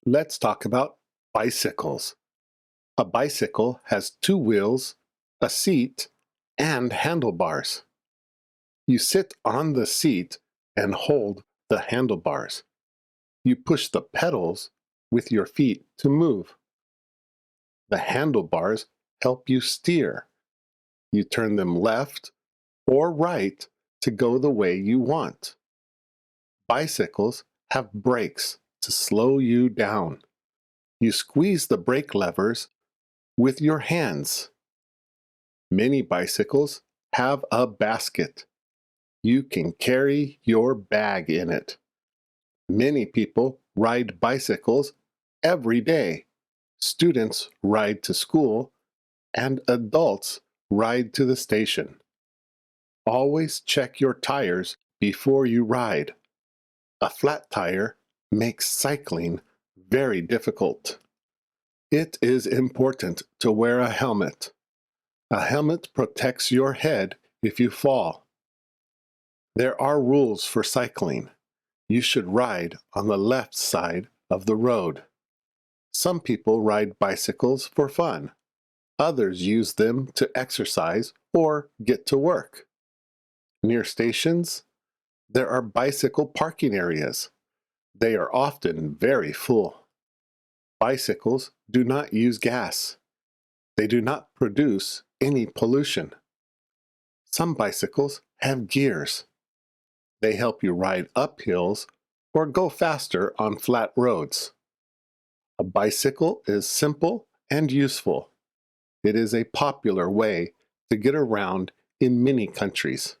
Let's talk about bicycles. A bicycle has two wheels, a seat, and handlebars. You sit on the seat and hold the handlebars. You push the pedals with your feet to move. The handlebars help you steer. You turn them left or right to go the way you want. Bicycles have brakes to slow you down. You squeeze the brake levers with your hands. Many bicycles have a basket. You can carry your bag in it. Many people ride bicycles every day. Students ride to school, and adults ride to the station. Always check your tires before you ride. A flat tire makes cycling very difficult. It is important to wear a helmet. A helmet protects your head if you fall. There are rules for cycling. You should ride on the left side of the road. Some people ride bicycles for fun. Others use them to exercise or get to work. Near stations, there are bicycle parking areas. They are often very full. Bicycles do not use gas. They do not produce any pollution. Some bicycles have gears. They help you ride up hills or go faster on flat roads. A bicycle is simple and useful. It is a popular way to get around in many countries.